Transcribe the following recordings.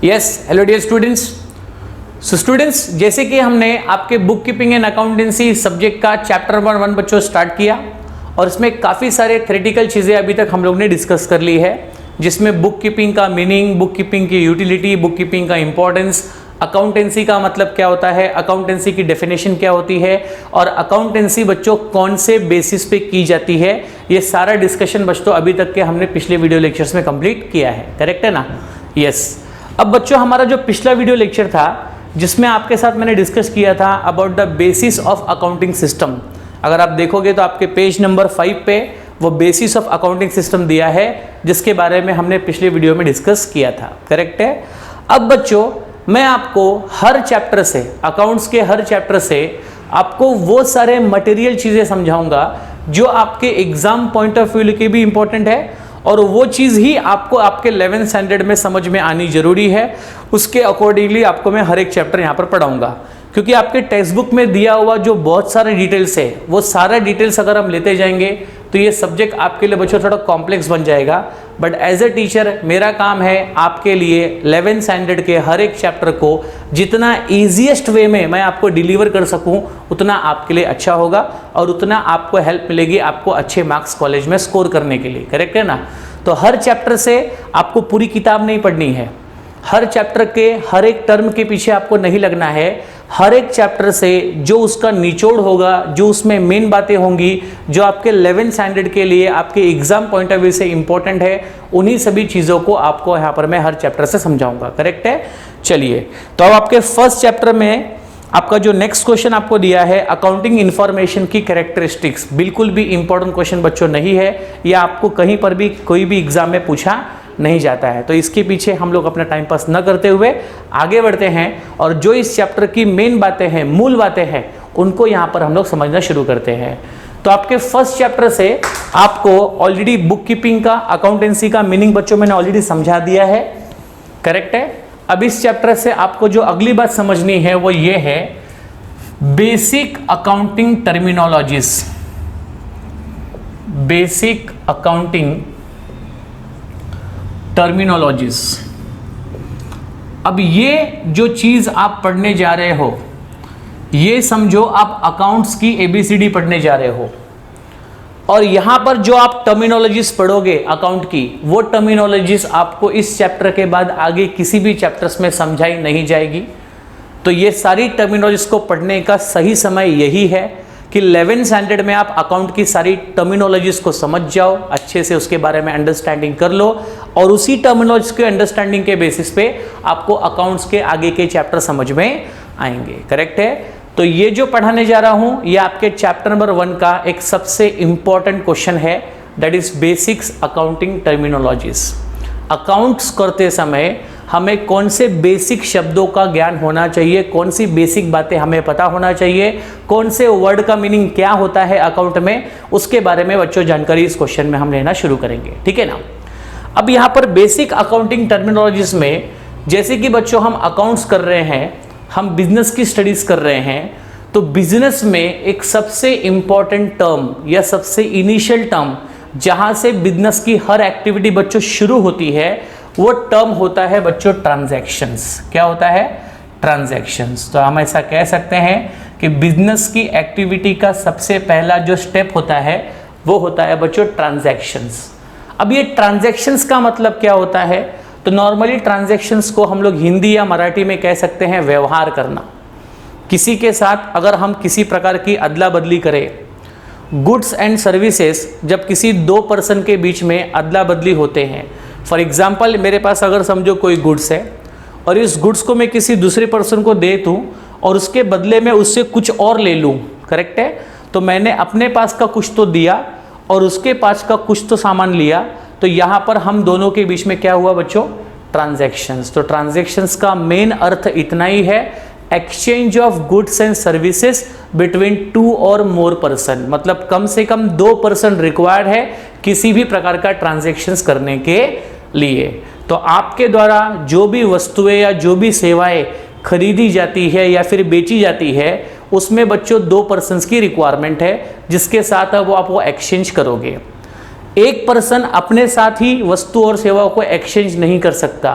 Yes, hello dear students. So students, जैसे कि हमने आपके book keeping and accountancy subject का चैप्टर नंबर 1 बच्चों स्टार्ट किया और इसमें काफ़ी सारे थ्योरेटिकल चीज़ें अभी तक हम लोग ने डिस्कस कर ली है, जिसमें बुक कीपिंग का मीनिंग, बुक कीपिंग की यूटिलिटी, बुक कीपिंग का इंपॉर्टेंस, अकाउंटेंसी का मतलब क्या होता है, अकाउंटेंसी की डेफिनेशन क्या होती है और अकाउंटेंसी बच्चों कौन से बेसिस पे की जाती है, ये सारा डिस्कशन बच्चों अभी तक के हमने पिछले वीडियो लेक्चर्स में कंप्लीट किया है। करेक्ट है ना? यस। अब बच्चों हमारा जो पिछला वीडियो लेक्चर था जिसमें आपके साथ मैंने डिस्कस किया था about the basis of accounting system, अगर आप देखोगे तो आपके पेज नंबर 5 पे वो बेसिस ऑफ अकाउंटिंग सिस्टम दिया है जिसके बारे में हमने पिछले वीडियो में डिस्कस किया था। करेक्ट है? अब बच्चों मैं आपको हर चैप्टर से, अकाउंट्स के हर चैप्टर से आपको वो सारे मटेरियल चीज़ें समझाऊंगा जो आपके एग्जाम पॉइंट ऑफ व्यू के भी इंपॉर्टेंट है और वो चीज़ ही आपको आपके 11th स्टैंडर्ड में समझ में आनी जरूरी है। उसके अकॉर्डिंगली आपको मैं हर एक चैप्टर यहाँ पर पढ़ाऊंगा, क्योंकि आपके टेक्स्ट बुक में दिया हुआ जो बहुत सारे डिटेल्स है वो सारा डिटेल्स अगर हम लेते जाएंगे तो ये सब्जेक्ट आपके लिए बच्चों थोड़ा कॉम्प्लेक्स बन जाएगा। बट एज ए टीचर मेरा काम है आपके लिए 11th स्टैंडर्ड के हर एक चैप्टर को जितना ईजीएस्ट वे में मैं आपको डिलीवर कर सकूं उतना आपके लिए अच्छा होगा और उतना आपको हेल्प मिलेगी आपको अच्छे मार्क्स कॉलेज में स्कोर करने के लिए। करेक्ट है ना? तो हर चैप्टर से आपको पूरी किताब नहीं पढ़नी है, हर चैप्टर के हर एक टर्म के पीछे आपको नहीं लगना है, हर एक चैप्टर से जो उसका निचोड़ होगा, जो उसमें मेन बातें होंगी, जो आपके 11th स्टैंडर्ड के लिए आपके एग्जाम पॉइंट ऑफ व्यू से इंपॉर्टेंट है, उन्हीं सभी चीज़ों को आपको यहाँ पर मैं हर चैप्टर से समझाऊंगा। करेक्ट है? चलिए, तो अब आपके फर्स्ट चैप्टर में आपका जो नेक्स्ट क्वेश्चन आपको दिया है अकाउंटिंग इंफॉर्मेशन की कैरेक्टरिस्टिक्स, बिल्कुल भी इंपॉर्टेंट क्वेश्चन बच्चों नहीं है, या आपको कहीं पर भी कोई भी एग्जाम में पूछा नहीं जाता है। तो इसके पीछे हम लोग अपना टाइम पास न करते हुए आगे बढ़ते हैं और जो इस चैप्टर की मेन बातें हैं, मूल बातें हैं, उनको यहाँ पर हम लोग समझना शुरू करते हैं। तो आपके फर्स्ट चैप्टर से आपको ऑलरेडी बुक कीपिंग का, अकाउंटेंसी का मीनिंग बच्चों मैंने ऑलरेडी समझा दिया है। करेक्ट है? अब इस चैप्टर से आपको जो अगली बात समझनी है वो ये है basic accounting terminologies. Basic accounting terminologies. अब ये जो चीज आप पढ़ने जा रहे हो, ये समझो आप अकाउंट्स की एबीसीडी पढ़ने जा रहे हो और यहां पर जो आप टर्मिनोलॉजीज पढ़ोगे अकाउंट की, वो टर्मिनोलॉजीज आपको इस चैप्टर के बाद आगे किसी भी चैप्टर्स में समझाई नहीं जाएगी। तो ये सारी टर्मिनोलॉजीज को पढ़ने का सही समय यही है कि 11th स्टैंडर्ड में आप अकाउंट की सारी टर्मिनोलॉजीज को समझ जाओ, अच्छे से उसके बारे में अंडरस्टैंडिंग कर लो और उसी टर्मिनोलॉजी के अंडरस्टैंडिंग के बेसिस पे आपको अकाउंट्स के आगे के चैप्टर समझ में आएंगे। करेक्ट है? तो ये जो पढ़ाने जा रहा हूं ये आपके चैप्टर नंबर 1 का एक सबसे इंपॉर्टेंट क्वेश्चन है, that is basics accounting terminologies. Accounts करते समय हमें कौन से बेसिक शब्दों का ज्ञान होना चाहिए, कौन सी बेसिक बातें हमें पता होना चाहिए, कौन से वर्ड का मीनिंग क्या होता है अकाउंट में, उसके बारे में बच्चों जानकारी इस क्वेश्चन में हम लेना शुरू करेंगे। ठीक है ना? अब यहाँ पर बेसिक अकाउंटिंग टर्मिनोलॉजीज में जैसे कि बच्चों हम अकाउंट्स कर रहे हैं, हम बिजनेस की स्टडीज कर रहे हैं, तो बिजनेस में एक सबसे इंपॉर्टेंट टर्म या सबसे इनिशियल टर्म जहां से बिजनेस की हर एक्टिविटी बच्चों शुरू होती है वो टर्म होता है बच्चों ट्रांजैक्शंस। क्या होता है? ट्रांजैक्शंस। तो हम ऐसा कह सकते हैं कि बिजनेस की एक्टिविटी का सबसे पहला जो स्टेप होता है वो होता है बच्चों ट्रांजैक्शंस। अब ये ट्रांजैक्शंस का मतलब क्या होता है? तो नॉर्मली ट्रांजैक्शंस को हम लोग हिंदी या मराठी में कह सकते हैं व्यवहार करना। किसी के साथ अगर हम किसी प्रकार की अदला बदली करें, गुड्स एंड सर्विसेज जब किसी दो पर्सन के बीच में अदला बदली होते हैं, फॉर एग्जाम्पल मेरे पास अगर समझो कोई गुड्स है और इस गुड्स को मैं किसी दूसरे पर्सन को दे दूँ और उसके बदले में उससे कुछ और ले लूँ। करेक्ट है? तो मैंने अपने पास का कुछ तो दिया और उसके पास का कुछ तो सामान लिया, तो यहाँ पर हम दोनों के बीच में क्या हुआ बच्चों? ट्रांजैक्शंस। तो ट्रांजैक्शंस का मेन अर्थ इतना ही है, exchange of goods and services between 2 और मोर पर्सन, मतलब कम से कम 2 पर्सन रिक्वायर्ड है किसी भी प्रकार का ट्रांजैक्शंस करने के लिए। तो आपके द्वारा जो भी वस्तुएं या जो भी सेवाएं खरीदी जाती है या फिर बेची जाती है उसमें बच्चों 2 पर्सन्स की रिक्वायरमेंट है जिसके साथ वो आप वो एक्सचेंज करोगे। एक पर्सन अपने साथ ही वस्तु और सेवाओं को एक्सचेंज नहीं कर सकता,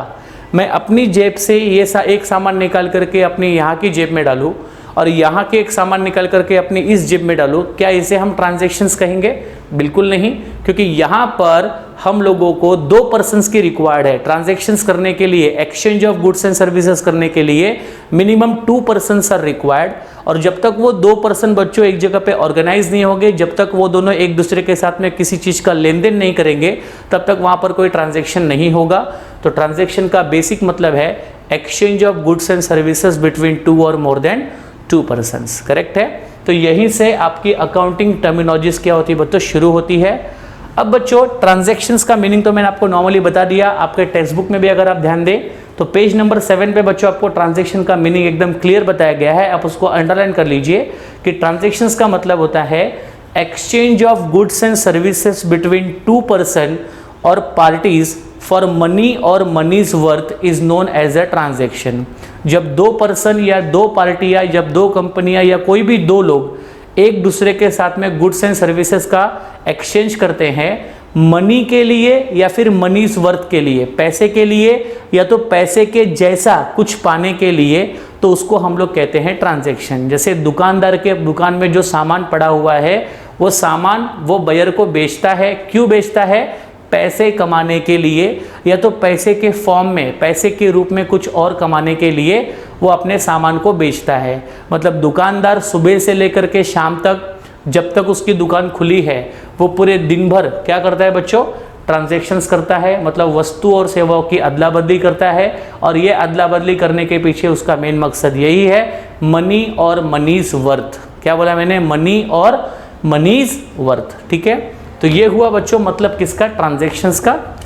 मैं अपनी जेब से ये एक सामान निकाल करके अपनी यहाँ की जेब में डालूँ और यहाँ के एक सामान निकाल करके अपनी इस जेब में डालूँ, क्या इसे हम ट्रांजैक्शंस कहेंगे? बिल्कुल नहीं, क्योंकि यहाँ पर हम लोगों को 2 पर्सन्स की रिक्वायर्ड है ट्रांजैक्शंस करने के लिए, exchange of goods and services करने के लिए मिनिमम 2 पर्सन्स आर रिक्वायर्ड। और जब तक वो 2 पर्सन बच्चों एक जगह पे ऑर्गेनाइज नहीं होंगे, जब तक वो दोनों एक दूसरे के साथ में किसी चीज़ का लेन देन नहीं करेंगे, तब तक वहाँ पर कोई ट्रांजैक्शन नहीं होगा। तो ट्रांजैक्शन का बेसिक मतलब है exchange of goods and services between 2 और मोर देन 2 पर्सन्स। करेक्ट है? तो यहीं से आपकी अकाउंटिंग टर्मिनोलॉजीज क्या होती है बच्चों, शुरू होती है। अब बच्चों ट्रांजैक्शंस का मीनिंग तो मैंने आपको नॉर्मली बता दिया, आपके टेक्स्ट बुक में भी अगर आप ध्यान दें तो पेज नंबर 7 पे बच्चों आपको ट्रांजैक्शन का मीनिंग एकदम क्लियर बताया गया है। आप उसको अंडरलाइन कर लीजिए कि ट्रांजैक्शंस का मतलब होता है exchange of goods and services between 2 person और पार्टीज फॉर मनी और money's worth is known as a transaction. जब 2 पर्सन या 2 पार्टियां, जब 2 कंपनियां या कोई भी 2 लोग एक दूसरे के साथ में गुड्स एंड सर्विसेज का एक्सचेंज करते हैं मनी के लिए या फिर मनीज वर्थ के लिए, पैसे के लिए या तो पैसे के जैसा कुछ पाने के लिए, तो उसको हम लोग कहते हैं ट्रांजैक्शन। जैसे दुकानदार के दुकान में जो सामान पड़ा हुआ है वो सामान वो बायर को बेचता है, क्यों बेचता है? पैसे कमाने के लिए, या तो पैसे के फॉर्म में, पैसे के रूप में कुछ और कमाने के लिए वो अपने सामान को बेचता है। मतलब दुकानदार सुबह से लेकर के शाम तक, जब तक उसकी दुकान खुली है, वो पूरे दिन भर क्या करता है बच्चों? ट्रांजैक्शंस करता है, मतलब वस्तु और सेवाओं की अदला बदली करता है। और ये अदला बदली करने के पीछे उसका मेन मकसद यही है, मनी और मनीज वर्थ। क्या बोला मैंने? मनी और मनीज वर्थ। ठीक है, तो ये हुआ बच्चों मतलब किसका? ट्रांजैक्शंस का,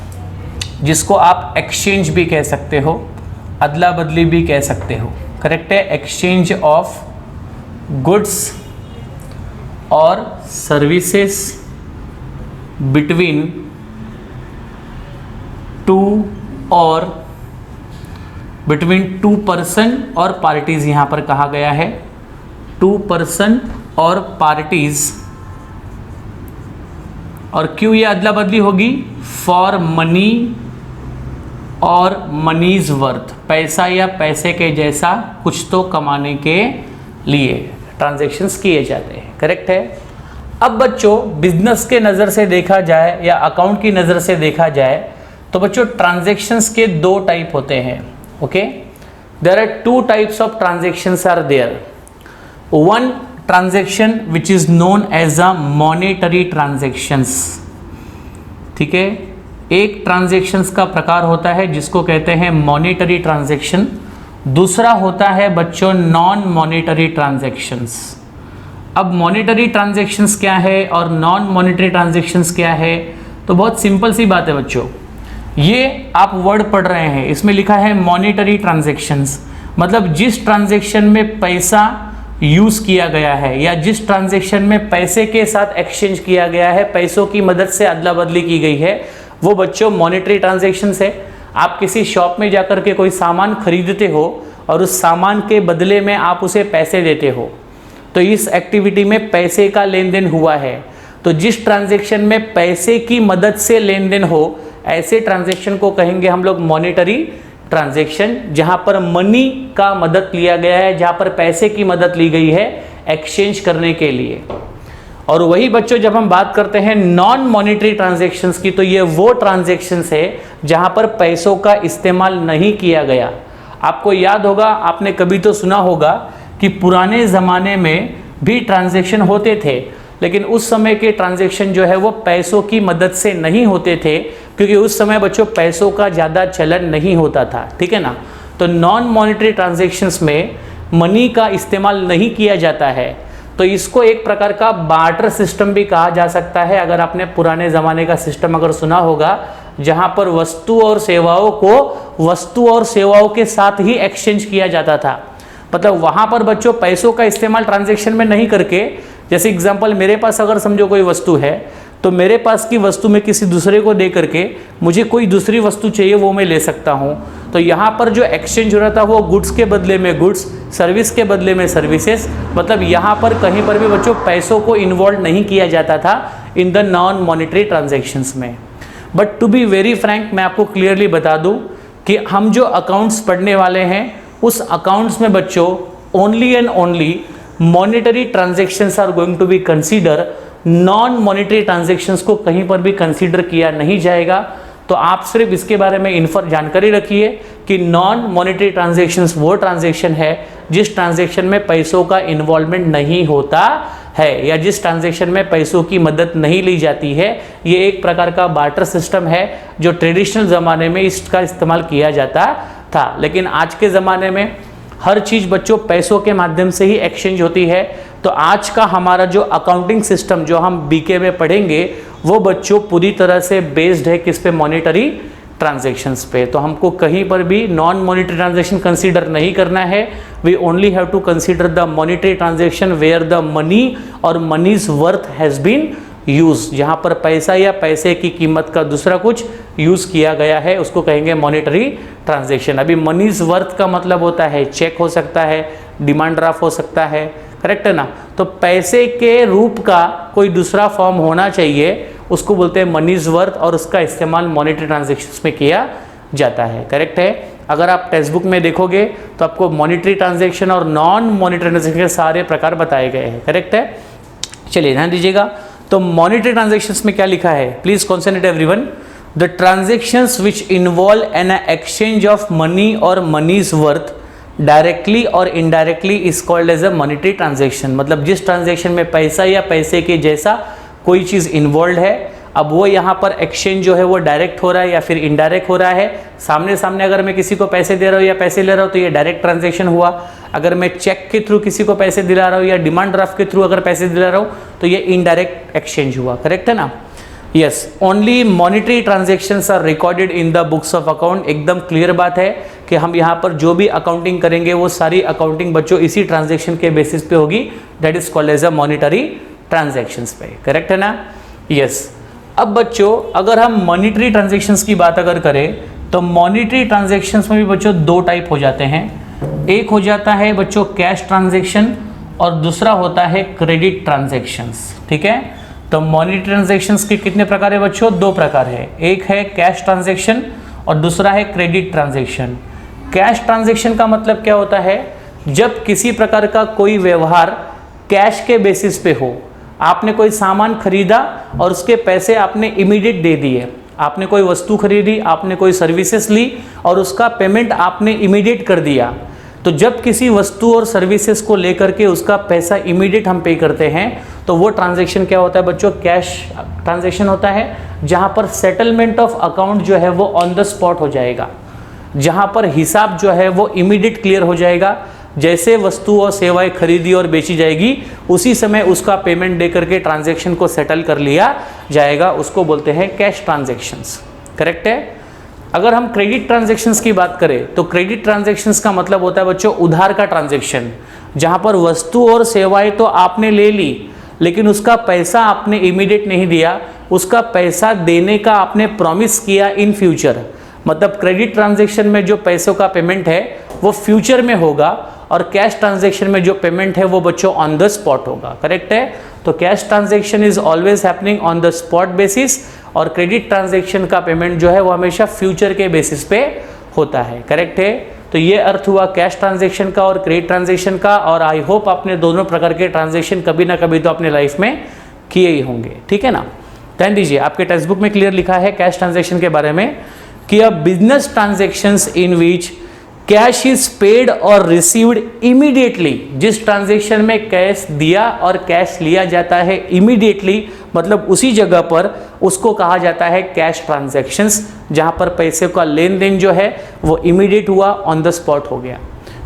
जिसको आप एक्सचेंज भी कह सकते हो, अदला बदली भी कह सकते हो। करेक्ट है? एक्सचेंज ऑफ गुड्स और सर्विसेज बिटवीन 2 पर्सन और पार्टीज, यहां पर कहा गया है 2 पर्सन और पार्टीज। और क्यों ये अदला बदली होगी? फॉर मनी और मनीज वर्थ, पैसा या पैसे के जैसा कुछ तो कमाने के लिए ट्रांजैक्शंस किए जाते हैं। करेक्ट है? अब बच्चों बिजनेस के नज़र से देखा जाए या अकाउंट की नज़र से देखा जाए तो बच्चों ट्रांजैक्शंस के 2 टाइप होते हैं। Okay, there are 2 types of transactions are there. One transaction which is known as a monetary transactions. ठीक है, एक ट्रांजैक्शंस का प्रकार होता है जिसको कहते हैं मॉनेटरी ट्रांजैक्शन, दूसरा होता है बच्चों नॉन मॉनेटरी ट्रांजैक्शंस। अब मॉनेटरी ट्रांजैक्शंस क्या है और नॉन मॉनेटरी ट्रांजैक्शंस क्या है? तो बहुत सिंपल सी बात है बच्चों, ये आप वर्ड पढ़ रहे हैं, इसमें लिखा है मॉनेटरी ट्रांजैक्शंस, मतलब जिस ट्रांजैक्शन में पैसा यूज किया गया है या जिस ट्रांजैक्शन में पैसे के साथ एक्सचेंज किया गया है, पैसों की मदद से अदला बदली की गई है, वो बच्चों मॉनेटरी ट्रांजैक्शंस है। आप किसी शॉप में जाकर के कोई सामान खरीदते हो और उस सामान के बदले में आप उसे पैसे देते हो, तो इस एक्टिविटी में पैसे का लेन देन हुआ है। तो जिस ट्रांजैक्शन में पैसे की मदद से लेन देन हो, ऐसे ट्रांजैक्शन को कहेंगे हम लोग मॉनेटरी ट्रांजैक्शन, जहां पर मनी का मदद लिया गया है, जहां पर पैसे की मदद ली गई है एक्सचेंज करने के लिए। और वही बच्चों जब हम बात करते हैं नॉन मॉनेटरी ट्रांजैक्शंस की, तो ये वो ट्रांजैक्शंस है जहां पर पैसों का इस्तेमाल नहीं किया गया। आपको याद होगा, आपने कभी तो सुना होगा कि पुराने ज़माने में भी ट्रांजैक्शन होते थे, लेकिन उस समय के ट्रांजैक्शन जो है वो पैसों की मदद से नहीं होते थे, क्योंकि उस समय बच्चों पैसों का ज़्यादा चलन नहीं होता था। ठीक है ना? तो नॉन मॉनेटरी ट्रांजैक्शंस में मनी का इस्तेमाल नहीं किया जाता है, तो इसको एक प्रकार का बार्टर सिस्टम भी कहा जा सकता है। अगर आपने पुराने ज़माने का सिस्टम अगर सुना होगा, जहां पर वस्तु और सेवाओं को वस्तु और सेवाओं के साथ ही एक्सचेंज किया जाता था, मतलब वहां पर बच्चों पैसों का इस्तेमाल ट्रांजैक्शन में नहीं करके, जैसे एग्जांपल मेरे पास अगर समझो कोई वस्तु है, तो मेरे पास की वस्तु में किसी दूसरे को दे करके मुझे कोई दूसरी वस्तु चाहिए वो मैं ले सकता हूँ। तो यहाँ पर जो एक्सचेंज हो रहा था वो गुड्स के बदले में गुड्स, सर्विस के बदले में सर्विसेज, मतलब यहाँ पर कहीं पर भी बच्चों पैसों को इन्वॉल्व नहीं किया जाता था in the non monetary transactions में। But to be very frank, मैं आपको क्लियरली बता दूँ, कि हम जो अकाउंट्स पढ़ने वाले हैं उस अकाउंट्स में बच्चों only and only monetary transactions are going to be consider, non monetary transactions को कहीं पर भी कंसीडर किया नहीं जाएगा। तो आप सिर्फ इसके बारे में जानकारी रखिए कि नॉन मॉनेटरी ट्रांजैक्शंस वो ट्रांजैक्शन है जिस ट्रांजैक्शन में पैसों का इन्वॉल्वमेंट नहीं होता है या जिस ट्रांजैक्शन में पैसों की मदद नहीं ली जाती है। ये एक प्रकार का बार्टर सिस्टम है जो ट्रेडिशनल ज़माने में इसका इस्तेमाल किया जाता था, लेकिन आज के ज़माने में हर चीज़ बच्चों पैसों के माध्यम से ही एक्सचेंज होती है। तो आज का हमारा जो अकाउंटिंग सिस्टम जो हम बीके में पढ़ेंगे वो बच्चों पूरी तरह से बेस्ड है किस पे, मॉनेटरी ट्रांजैक्शंस पे। तो हमको कहीं पर भी नॉन मॉनेटरी ट्रांजैक्शन कंसीडर नहीं करना है। We only have to consider the monetary transaction where the money और money's worth has been use, जहाँ पर पैसा या पैसे की कीमत का दूसरा कुछ यूज़ किया गया है उसको कहेंगे मॉनेटरी ट्रांजैक्शन। अभी मनीज वर्थ का मतलब होता है चेक हो सकता है, डिमांड ड्राफ्ट हो सकता है, करेक्ट है ना। तो पैसे के रूप का कोई दूसरा फॉर्म होना चाहिए, उसको बोलते हैं मनीज वर्थ, और उसका इस्तेमाल मॉनेटरी ट्रांजैक्शंस में किया जाता है, करेक्ट है। अगर आप टेक्स्ट बुक में देखोगे तो आपको मॉनेटरी ट्रांजैक्शन और नॉन मॉनेटरी ट्रांजैक्शन के सारे प्रकार बताए गए हैं, करेक्ट है। चलिए ध्यान दीजिएगा, तो मॉनेटरी ट्रांजैक्शंस में क्या लिखा है, please concentrate everyone. The transactions which involve an exchange of money और मनीज वर्थ डायरेक्टली और indirectly is called as a monetary transaction. मतलब जिस ट्रांजैक्शन में पैसा या पैसे के जैसा कोई चीज़ इन्वॉल्व है, अब वो यहाँ पर एक्सचेंज जो है वो डायरेक्ट हो रहा है या फिर इनडायरेक्ट हो रहा है। सामने सामने अगर मैं किसी को पैसे दे रहा हूँ या पैसे ले रहा हूँ तो ये डायरेक्ट ट्रांजैक्शन हुआ। अगर मैं चेक के थ्रू किसी को पैसे दिला रहा हूँ या डिमांड ड्राफ्ट के थ्रू अगर पैसे दिला रहा हूँ तो ये इनडायरेक्ट एक्सचेंज हुआ, करेक्ट है ना। Yes, only monetary transactions are recorded in the books of account. एकदम क्लियर बात है कि हम यहाँ पर जो भी अकाउंटिंग करेंगे वो सारी अकाउंटिंग बच्चों इसी ट्रांजैक्शन के बेसिस पे होगी, that is called as a monetary transactions पे, करेक्ट है ना। यस, अब बच्चों अगर हम मॉनेटरी ट्रांजैक्शंस की बात अगर करें तो मॉनेटरी ट्रांजैक्शंस में भी बच्चों दो टाइप हो जाते हैं। एक हो जाता है बच्चों कैश ट्रांजैक्शन और दूसरा होता है क्रेडिट ट्रांजैक्शंस, ठीक है। तो मॉनेटरी ट्रांजैक्शंस के कितने प्रकार है बच्चों, दो प्रकार है। एक है कैश ट्रांजैक्शन और दूसरा है क्रेडिट ट्रांजैक्शन। कैश ट्रांजैक्शन का मतलब क्या होता है, जब किसी प्रकार का कोई व्यवहार कैश के बेसिस पे हो, आपने कोई सामान खरीदा और उसके पैसे आपने इमीडिएट दे दिए, आपने कोई वस्तु खरीदी, आपने कोई सर्विसेज ली और उसका पेमेंट आपने इमीडिएट कर दिया। तो जब किसी वस्तु और सर्विसेज को लेकर के उसका पैसा इमीडिएट हम पे करते हैं तो वो ट्रांजैक्शन क्या होता है बच्चों, कैश ट्रांजैक्शन होता है, जहां पर सेटलमेंट ऑफ अकाउंट जो है वो ऑन द स्पॉट हो जाएगा, जहां पर हिसाब जो है वो इमीडिएट क्लियर हो जाएगा। जैसे वस्तु और सेवाएं खरीदी और बेची जाएगी उसी समय उसका पेमेंट दे करके ट्रांजैक्शन को सेटल कर लिया जाएगा, उसको बोलते हैं कैश ट्रांजैक्शंस, करेक्ट है। अगर हम क्रेडिट ट्रांजैक्शंस की बात करें तो क्रेडिट ट्रांजैक्शंस का मतलब होता है बच्चों उधार का ट्रांजैक्शन, जहां पर वस्तु और सेवाएं तो आपने ले ली लेकिन उसका पैसा आपने इमीडिएट नहीं दिया, उसका पैसा देने का आपने प्रॉमिस किया इन फ्यूचर। मतलब क्रेडिट ट्रांजैक्शन में जो पैसों का पेमेंट है वो फ्यूचर में होगा और कैश ट्रांजैक्शन में जो पेमेंट है वो बच्चों ऑन द स्पॉट होगा, करेक्ट है। तो cash transaction is always happening on the spot basis और क्रेडिट ट्रांजैक्शन का पेमेंट जो है वो हमेशा फ्यूचर के बेसिस पे होता है, करेक्ट है। तो ये अर्थ हुआ कैश ट्रांजैक्शन का और क्रेडिट ट्रांजैक्शन का, और आई होप आपने दोनों प्रकार के ट्रांजैक्शन कभी ना कभी तो अपने लाइफ में किए ही होंगे, ठीक है ना। ध्यान दीजिए, आपके टेक्स्ट बुक में क्लियर लिखा है कैश ट्रांजैक्शन के बारे में कि a business transactions in which cash is paid और रिसीव्ड इमीडिएटली। जिस ट्रांजैक्शन में कैश दिया और कैश लिया जाता है इमीडिएटली, मतलब उसी जगह पर, उसको कहा जाता है कैश ट्रांजैक्शंस, जहां पर पैसे का लेन देन जो है वो इमीडिएट हुआ, ऑन द स्पॉट हो गया।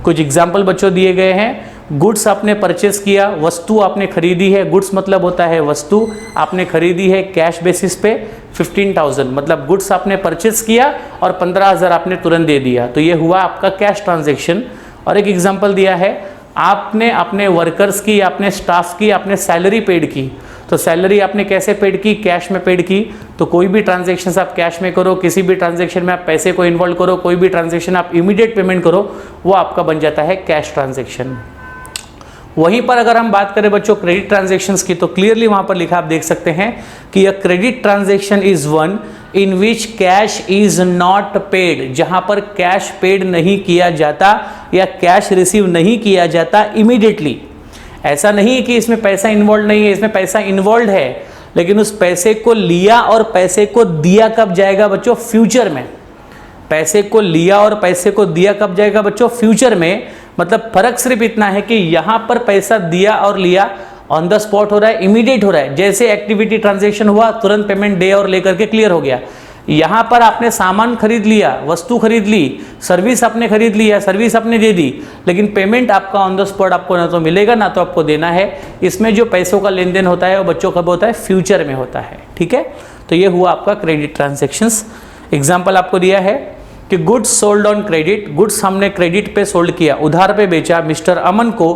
कुछ एग्जाम्पल बच्चों दिए गए हैं। गुड्स आपने परचेस किया, वस्तु आपने खरीदी है, गुड्स मतलब होता है वस्तु, आपने खरीदी है कैश बेसिस पे 15,000, मतलब गुड्स आपने परचेस किया और 15,000 आपने तुरंत दे दिया, तो ये हुआ आपका कैश ट्रांजैक्शन। और एक एग्जांपल दिया है, आपने अपने वर्कर्स की, अपने स्टाफ की आपने सैलरी पेड की, तो सैलरी आपने कैसे पेड की, कैश में पेड की। तो कोई भी ट्रांजैक्शन आप कैश में करो, किसी भी ट्रांजैक्शन में आप पैसे को इन्वॉल्व करो, कोई भी ट्रांजैक्शन आप इमीडिएट पेमेंट करो, वो आपका बन जाता है कैश ट्रांजैक्शन। वहीं पर अगर हम बात करें बच्चों क्रेडिट ट्रांजैक्शंस की, तो क्लियरली वहां पर लिखा आप देख सकते हैं कि a credit transaction is one in which cash is not paid, जहां पर कैश पेड नहीं किया जाता या कैश रिसीव नहीं किया जाता इमीडिएटली। ऐसा नहीं है कि इसमें पैसा इन्वॉल्व नहीं है, इसमें पैसा इन्वॉल्व है, लेकिन उस पैसे को लिया और पैसे को दिया कब जाएगा बच्चों? फ्यूचर में। पैसे को लिया और पैसे को दिया कब जाएगा बच्चों? फ्यूचर में। मतलब फर्क सिर्फ इतना है कि यहां पर पैसा दिया और लिया ऑन द स्पॉट हो रहा है, इमीडिएट हो रहा है, जैसे एक्टिविटी ट्रांजैक्शन हुआ तुरंत पेमेंट दे और लेकर के क्लियर हो गया। यहां पर आपने सामान खरीद लिया, वस्तु खरीद ली, सर्विस आपने खरीद लिया, सर्विस आपने दे दी, लेकिन पेमेंट आपका ऑन द स्पॉट आपको ना तो मिलेगा ना तो आपको देना है। इसमें जो पैसों का लेन देन होता है वो बच्चों कब होता है? फ्यूचर में होता है। ठीक है, तो ये हुआ आपका क्रेडिट ट्रांजेक्शंस। एग्जाम्पल आपको दिया है कि goods sold on credit, goods हमने क्रेडिट पे सोल्ड किया, उधार पे बेचा मिस्टर अमन को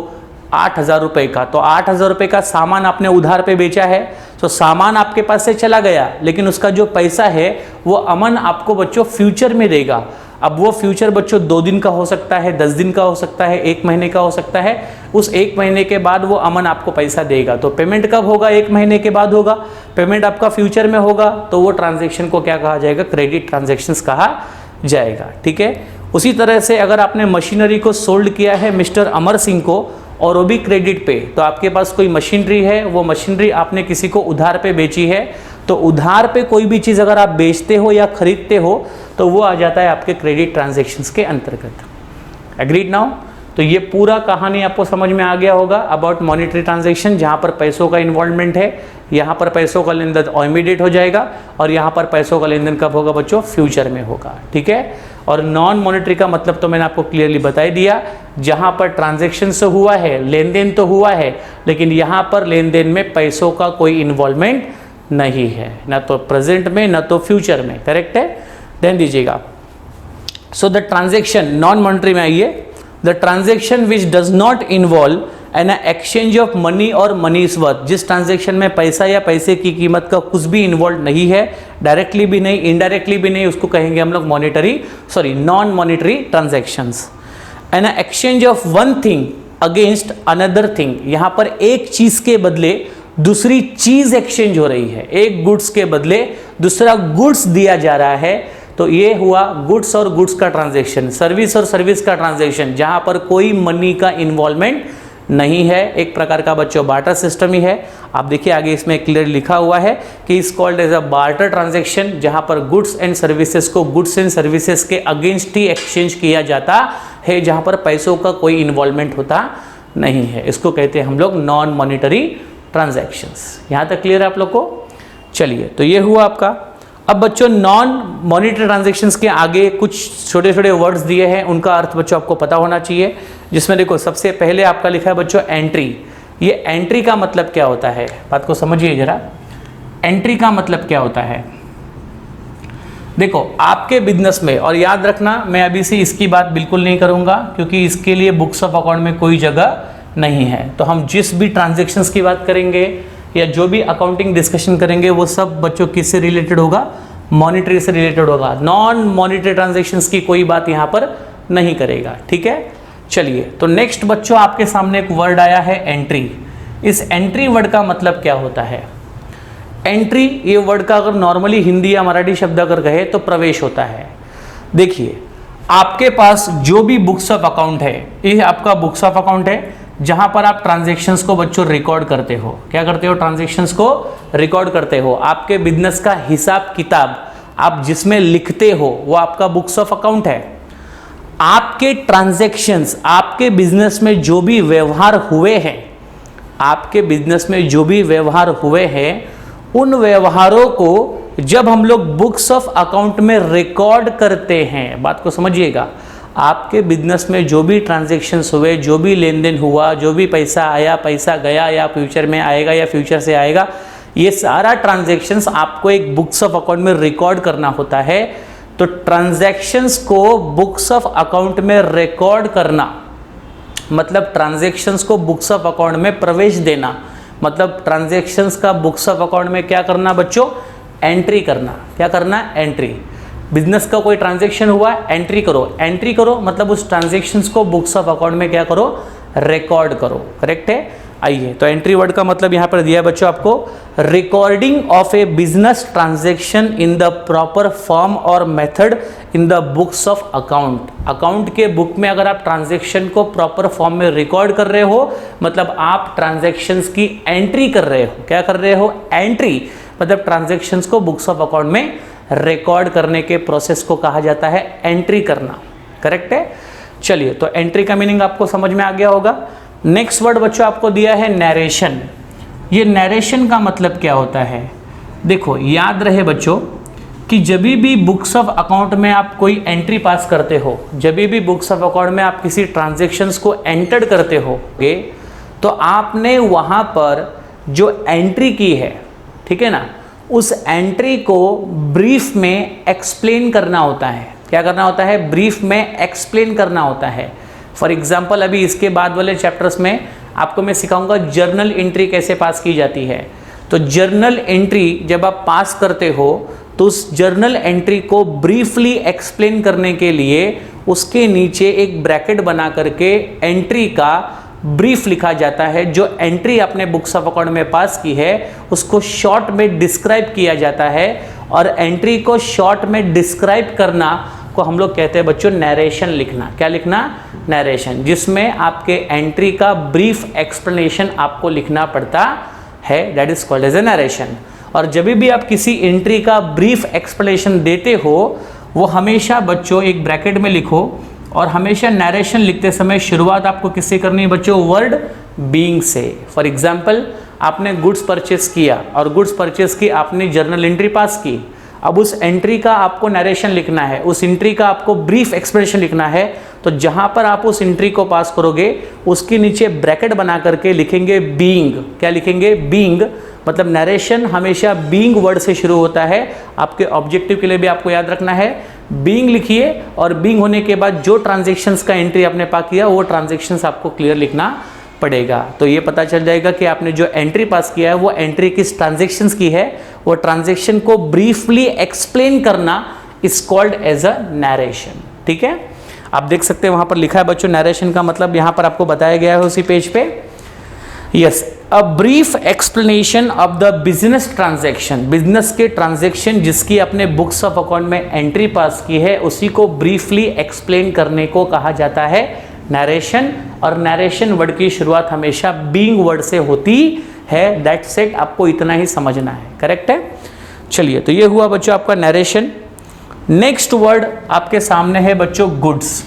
8,000 रुपए का। तो 8,000 रुपए का सामान आपने उधार पे बेचा है, तो सामान आपके पास से चला गया, लेकिन उसका जो पैसा है वो अमन आपको बच्चों फ्यूचर में देगा। अब वो फ्यूचर बच्चों 2 दिन का हो सकता है, 10 दिन का हो सकता है, 1 महीने का हो सकता है। उस 1 महीने के बाद वो अमन आपको पैसा देगा। तो पेमेंट कब होगा? 1 महीने के बाद होगा। पेमेंट आपका फ्यूचर में होगा, तो वो ट्रांजेक्शन को क्या कहा जाएगा? क्रेडिट ट्रांजेक्शन्स कहा जाएगा। ठीक है, उसी तरह से अगर आपने मशीनरी को सोल्ड किया है मिस्टर अमर सिंह को और वो भी क्रेडिट पे, तो आपके पास कोई मशीनरी है, वो मशीनरी आपने किसी को उधार पे बेची है, तो उधार पे कोई भी चीज़ अगर आप बेचते हो या खरीदते हो तो वो आ जाता है आपके क्रेडिट ट्रांजैक्शंस के अंतर्गत। Agreed now? तो ये पूरा कहानी आपको समझ में आ गया होगा अबाउट मॉनेटरी ट्रांजैक्शन, जहाँ पर पैसों का इन्वॉल्वमेंट है, यहाँ पर पैसों का लेन देन इमीडिएट हो जाएगा और यहाँ पर पैसों का लेन देन कब होगा बच्चों? फ्यूचर में होगा। ठीक है, और नॉन मॉनेटरी का मतलब तो मैंने आपको क्लियरली बता ही दिया, जहाँ पर ट्रांजैक्शन से हुआ है, लेन देन तो हुआ है, लेकिन यहाँ पर लेन देन में पैसों का कोई इन्वॉल्वमेंट नहीं है, ना तो प्रेजेंट में ना तो फ्यूचर में। करेक्ट है? ध्यान दीजिएगा। So the transaction, non monetary में आइए, the transaction which does not involve an exchange of money और मनी इज वर्थ, जिस ट्रांजैक्शन में पैसा या पैसे की कीमत का कुछ भी इन्वॉल्व नहीं है, डायरेक्टली भी नहीं, इनडायरेक्टली भी नहीं, उसको कहेंगे हम लोग non monetary transactions. N exchange of one thing against another thing, यहां पर एक चीज के बदले दूसरी चीज एक्सचेंज हो रही है, एक गुड्स के बदले दूसरा गुड्स दिया जा रहा है, तो ये हुआ गुड्स और गुड्स का ट्रांजैक्शन। सर्विस और सर्विस का ट्रांजैक्शन, जहां पर कोई मनी का इन्वॉल्वमेंट नहीं है, एक प्रकार का बच्चों बार्टर सिस्टम ही है। आप देखिए आगे इसमें क्लियर लिखा हुआ है कि is called as a barter transaction, जहां पर गुड्स एंड सर्विसेज को गुड्स एंड सर्विसेज के अगेंस्ट ही एक्सचेंज किया जाता है, जहां पर पैसों का कोई इन्वॉल्वमेंट होता नहीं है। इसको कहते हैं हम लोग नॉन मॉनेटरी ट्रांजैक्शंस। यहां तक क्लियर है आप लोग को? चलिए, तो ये हुआ आपका। अब बच्चों नॉन मॉनेटरी ट्रांजैक्शंस के आगे कुछ छोटे छोटे वर्ड्स दिए हैं, उनका अर्थ बच्चों आपको पता होना चाहिए। जिसमें देखो सबसे पहले आपका लिखा है बच्चों एंट्री। ये एंट्री का मतलब क्या होता है? बात को समझिए जरा, एंट्री का मतलब क्या होता है? देखो आपके बिजनेस में, और याद रखना मैं अभी से इसकी बात बिल्कुल नहीं करूंगा क्योंकि इसके लिए बुक्स ऑफ अकाउंट में कोई जगह नहीं है। तो हम जिस भी ट्रांजैक्शंस की बात करेंगे या जो भी अकाउंटिंग डिस्कशन करेंगे वो सब बच्चों किससे रिलेटेड होगा? मॉनेटरी से रिलेटेड होगा। नॉन मॉनेटरी ट्रांजैक्शंस की कोई बात यहाँ पर नहीं करेगा। ठीक है, चलिए, तो नेक्स्ट बच्चों आपके सामने एक वर्ड आया है एंट्री। इस एंट्री वर्ड का मतलब क्या होता है? एंट्री ये वर्ड का अगर नॉर्मली हिंदी या मराठी शब्द अगर कहे तो प्रवेश होता है। देखिए आपके पास जो भी बुक्स ऑफ अकाउंट है, ये आपका बुक्स ऑफ अकाउंट है जहां पर आप ट्रांजैक्शंस को बच्चों रिकॉर्ड करते हो। क्या करते हो? ट्रांजैक्शंस को रिकॉर्ड करते हो। आपके बिजनेस का हिसाब किताब आप जिसमें लिखते हो वो आपका बुक्स ऑफ अकाउंट है। आपके ट्रांजैक्शंस, आपके बिजनेस में जो भी व्यवहार हुए हैं, आपके बिजनेस में जो भी व्यवहार हुए हैं, उन व्यवहारों को जब हम लोग बुक्स ऑफ अकाउंट में रिकॉर्ड करते हैं, बात को समझिएगा, आपके बिजनेस में जो भी ट्रांजैक्शंस हुए, जो भी लेन देन हुआ, जो भी पैसा आया, पैसा गया या फ्यूचर में आएगा या फ्यूचर से आएगा, ये सारा ट्रांजैक्शंस आपको एक बुक्स ऑफ अकाउंट में रिकॉर्ड करना होता है। तो ट्रांजैक्शंस को बुक्स ऑफ अकाउंट में रिकॉर्ड करना मतलब ट्रांजैक्शंस को बुक्स ऑफ अकाउंट में प्रवेश देना, मतलब ट्रांजैक्शंस का बुक्स ऑफ अकाउंट में क्या करना बच्चों? एंट्री करना। क्या करना? एंट्री। बिजनेस का कोई ट्रांजैक्शन हुआ, एंट्री करो। एंट्री करो मतलब उस ट्रांजैक्शंस को बुक्स ऑफ अकाउंट में क्या करो? रिकॉर्ड करो। करेक्ट है? आइए, तो एंट्री वर्ड का मतलब यहाँ पर दिया है बच्चों आपको recording of a business transaction in the proper form और method in the books of account. Account के बुक में अगर आप ट्रांजैक्शन को प्रॉपर फॉर्म में रिकॉर्ड कर रहे हो, मतलब आप ट्रांजैक्शंस की एंट्री कर रहे हो। क्या कर रहे हो? एंट्री, मतलब ट्रांजैक्शंस को बुक्स ऑफ अकाउंट में रिकॉर्ड करने के प्रोसेस को कहा जाता है एंट्री करना। करेक्ट है? चलिए, तो एंट्री का मीनिंग आपको समझ में आ गया होगा। नेक्स्ट वर्ड बच्चों आपको दिया है नैरेशन। ये नैरेशन का मतलब क्या होता है? देखो, याद रहे बच्चों कि जब भी बुक्स ऑफ अकाउंट में आप कोई एंट्री पास करते हो, जब भी बुक्स ऑफ अकाउंट में आप किसी ट्रांजैक्शंस को एंटर करते हो, तो आपने वहाँ पर जो एंट्री की है, ठीक है ना, उस एंट्री को ब्रीफ में एक्सप्लेन करना होता है। क्या करना होता है? ब्रीफ में एक्सप्लेन करना होता है। फॉर एग्जाम्पल, अभी इसके बाद वाले चैप्टर्स में आपको मैं सिखाऊंगा जर्नल एंट्री कैसे पास की जाती है। तो जर्नल एंट्री जब आप पास करते हो तो उस जर्नल एंट्री को ब्रीफली एक्सप्लेन करने के लिए उसके नीचे एक ब्रैकेट बना करके एंट्री का ब्रीफ लिखा जाता है। जो एंट्री आपने बुक्स ऑफ अकाउंट में पास की है उसको शॉर्ट में डिस्क्राइब किया जाता है, और एंट्री को शॉर्ट में डिस्क्राइब करना को हम लोग कहते हैं बच्चों नैरेशन लिखना। क्या लिखना? नैरेशन, जिसमें आपके एंट्री का ब्रीफ एक्सप्लेनेशन आपको लिखना पड़ता है, that is called as a narration. और जब भी आप किसी एंट्री का ब्रीफ एक्सप्लेनेशन देते हो, वो हमेशा बच्चों एक ब्रैकेट में लिखो, और हमेशा नैरेशन लिखते समय शुरुआत आपको किससे करनी है बच्चों? वर्ड बीइंग से। फॉर एग्जाम्पल, आपने गुड्स परचेस किया और गुड्स परचेस की आपने जर्नल एंट्री पास की। अब उस एंट्री का आपको नरेशन लिखना है, उस एंट्री का आपको ब्रीफ एक्सप्लेनेशन लिखना है। तो जहां पर आप उस एंट्री को पास करोगे उसके नीचे ब्रैकेट बना करके लिखेंगे बीइंग। क्या लिखेंगे? बीइंग, मतलब नरेशन हमेशा बीइंग वर्ड से शुरू होता है। आपके ऑब्जेक्टिव के लिए भी आपको याद रखना है, बीइंग लिखिए, और बीइंग होने के बाद जो ट्रांजैक्शंस का एंट्री आपने पास किया वो ट्रांजैक्शंस आपको क्लियर लिखना पड़ेगा। तो ये पता चल जाएगा कि आपने जो एंट्री पास किया है वो एंट्री किस ट्रांजैक्शंस की है। वो ट्रांजैक्शन को ब्रीफली एक्सप्लेन करना is called as a narration. ठीक है, आप देख सकते हैं वहां पर लिखा है बच्चों नैरेशन का मतलब यहां पर आपको बताया गया है उसी पेज पे। Yes, a brief explanation of the business transaction. Business के ट्रांजैक्शन जिसकी अपने बुक्स ऑफ अकाउंट में एंट्री पास की है उसी को ब्रीफली एक्सप्लेन करने को कहा जाता है नरेशन। और नरेशन वर्ड की शुरुआत हमेशा बीइंग वर्ड से होती है। दैट सेट आपको इतना ही समझना है। करेक्ट है? चलिए, तो ये हुआ बच्चों आपका नरेशन। नेक्स्ट वर्ड आपके सामने है बच्चों गुड्स।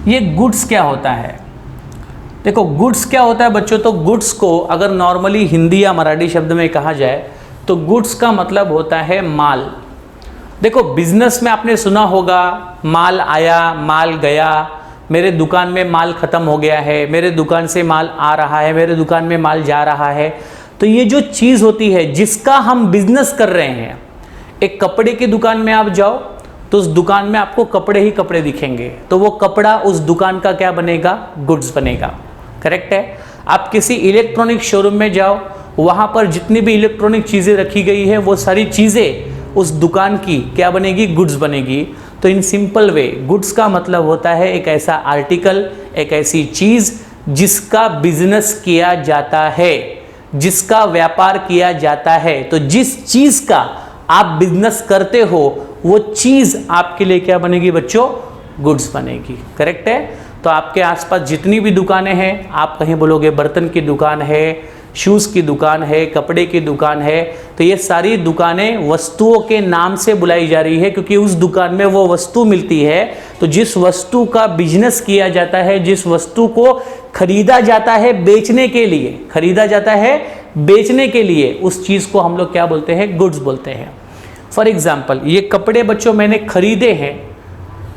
ये गुड्स क्या होता है? देखो, गुड्स क्या होता है बच्चों? तो गुड्स को अगर नॉर्मली हिंदी या मराठी शब्द में कहा जाए तो गुड्स का मतलब होता है माल। देखो, बिजनेस में आपने सुना होगा माल आया माल गया, मेरे दुकान में माल खत्म हो गया है, मेरे दुकान से माल आ रहा है, मेरे दुकान में माल जा रहा है। तो ये जो चीज होती है जिसका हम बिजनेस कर रहे हैं, एक कपड़े की दुकान में आप जाओ तो उस दुकान में आपको कपड़े ही कपड़े दिखेंगे, तो वो कपड़ा उस दुकान का क्या बनेगा? गुड्स बनेगा। करेक्ट है? आप किसी इलेक्ट्रॉनिक शोरूम में जाओ, वहां पर जितनी भी इलेक्ट्रॉनिक चीजें रखी गई है वो सारी चीजें उस दुकान की क्या बनेगी? गुड्स बनेगी। तो इन सिंपल वे गुड्स का मतलब होता है एक ऐसा आर्टिकल, एक ऐसी चीज जिसका बिजनेस किया जाता है, जिसका व्यापार किया जाता है। तो जिस चीज का आप बिजनेस करते हो वो चीज आपके लिए क्या बनेगी बच्चों? गुड्स बनेगी। करेक्ट है? तो आपके आसपास जितनी भी दुकानें हैं, आप कहीं बोलोगे बर्तन की दुकान है, शूज़ की दुकान है, कपड़े की दुकान है, तो ये सारी दुकानें वस्तुओं के नाम से बुलाई जा रही है क्योंकि उस दुकान में वो वस्तु मिलती है। तो जिस वस्तु का बिजनेस किया जाता है, जिस वस्तु को खरीदा जाता है बेचने के लिए, खरीदा जाता है बेचने के लिए, उस चीज़ को हम लोग क्या बोलते हैं? गुड्स बोलते हैं। फॉर एग्जाम्पल, ये कपड़े बच्चों मैंने खरीदे हैं,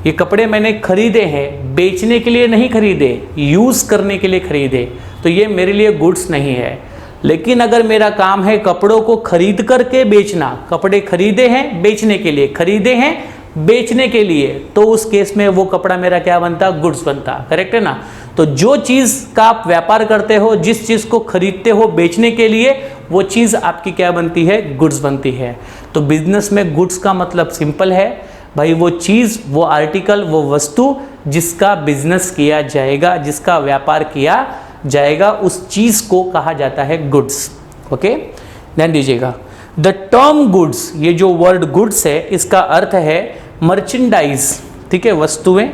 ये कपड़े मैंने खरीदे हैं, बेचने के लिए नहीं खरीदे, यूज़ करने के लिए खरीदे, तो ये मेरे लिए गुड्स नहीं है। लेकिन अगर मेरा काम है कपड़ों को खरीद करके बेचना, कपड़े खरीदे हैं बेचने के लिए, खरीदे हैं बेचने के लिए, तो उस केस में वो कपड़ा मेरा क्या बनता? गुड्स बनता। करेक्ट है ना? तो जो चीज़ का आप व्यापार करते हो, जिस चीज़ को खरीदते हो बेचने के लिए, वो चीज़ आपकी क्या बनती है? गुड्स बनती है। तो बिजनेस में गुड्स का मतलब सिंपल है भाई, वो चीज़, वो आर्टिकल, वो वस्तु जिसका बिजनेस किया जाएगा, जिसका व्यापार किया जाएगा, उस चीज़ को कहा जाता है गुड्स। ओके, ध्यान दीजिएगा। द टर्म गुड्स, ये जो वर्ड गुड्स है इसका अर्थ है मर्चेंडाइज, ठीक है, वस्तुएं,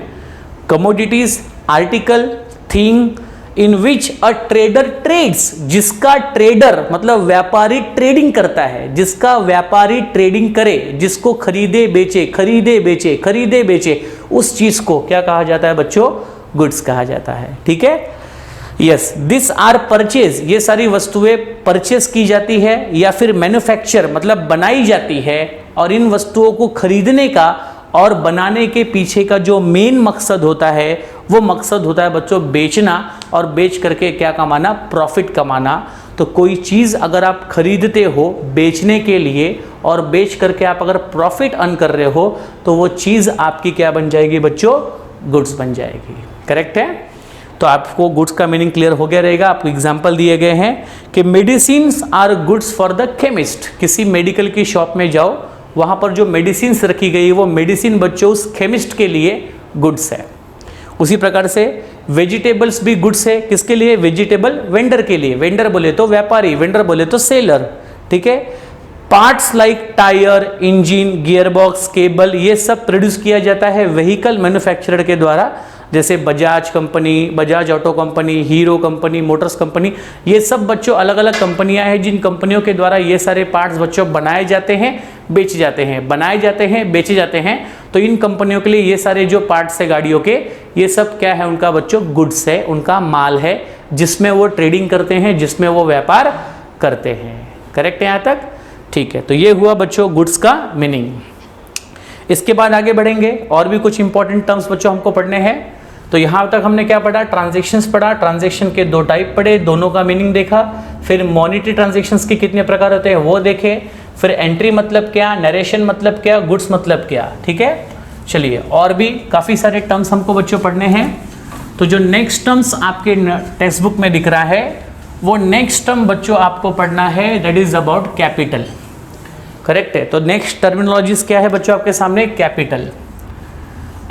commodities, article, thing in which a trader trades, जिसका ट्रेडर मतलब व्यापारी ट्रेडिंग करता है, जिसका व्यापारी ट्रेडिंग करे, जिसको खरीदे बेचे, खरीदे बेचे, खरीदे बेचे, उस चीज को क्या कहा जाता है बच्चों? गुड्स कहा जाता है, ठीक है। यस, दिस आर परचेज, ये सारी वस्तुएं परचेज की जाती है या फिर मैन्युफैक्चर मतलब बनाई जाती है, और इन वस्तुओं को खरीदने का और बनाने के पीछे का जो मेन मकसद होता है वो मकसद होता है बच्चों बेचना, और बेच करके क्या कमाना? प्रॉफिट कमाना। तो कोई चीज़ अगर आप खरीदते हो बेचने के लिए और बेच करके आप अगर प्रॉफिट अर्न कर रहे हो तो वो चीज़ आपकी क्या बन जाएगी बच्चों? गुड्स बन जाएगी। करेक्ट है? तो आपको गुड्स का मीनिंग क्लियर हो गया रहेगा। आपको एग्जाम्पल दिए गए हैं कि medicine are goods for the chemist. किसी मेडिकल की शॉप में जाओ, वहाँ पर जो मेडिसिन रखी गई वो मेडिसिन बच्चों उस केमिस्ट के लिए गुड्स है। उसी प्रकार से वेजिटेबल्स भी गुड्स है। किसके लिए? वेजिटेबल वेंडर के लिए। वेंडर बोले तो व्यापारी, वेंडर बोले तो सेलर, ठीक है। Parts like tyre, engine, gearbox, cable, ये सब प्रोड्यूस किया जाता है व्हीकल मैन्युफैक्चरर के द्वारा, जैसे Bajaj company, Bajaj auto company, hero company, Motors company, ये सब बच्चों अलग अलग कंपनियां हैं जिन कंपनियों के द्वारा ये सारे पार्ट्स बच्चों बनाए जाते हैं, बेचे जाते हैं, बनाए जाते हैं, बेचे जाते हैं। तो इन कंपनियों के लिए ये सारे जो पार्ट्स है गाड़ियों के, ये सब क्या है? उनका बच्चों गुड्स है, उनका माल है, जिसमें वो ट्रेडिंग करते हैं, जिसमें वो व्यापार करते हैं। करेक्ट है यहाँ तक? ठीक है, तो ये हुआ बच्चों गुड्स का मीनिंग। इसके बाद आगे बढ़ेंगे, और भी कुछ इंपॉर्टेंट टर्म्स बच्चों हमको पढ़ने हैं। तो यहाँ तक हमने क्या पढ़ा? ट्रांजैक्शंस पढ़ा। ट्रांजैक्शन के दो टाइप पढ़े, दोनों का मीनिंग देखा। फिर मॉनेटरी ट्रांजैक्शंस के कितने प्रकार होते हैं वो देखे। फिर एंट्री मतलब क्या, नरेशन मतलब क्या, गुड्स मतलब क्या, ठीक है। चलिए, और भी काफ़ी सारे टर्म्स हमको बच्चों पढ़ने हैं। तो जो नेक्स्ट टर्म्स आपके टेक्स्ट बुक में दिख रहा है वो नेक्स्ट टर्म बच्चों आपको पढ़ना है, that is about capital. Correct है? तो नेक्स्ट टर्मिनोलॉजीज क्या है बच्चों आपके सामने? कैपिटल।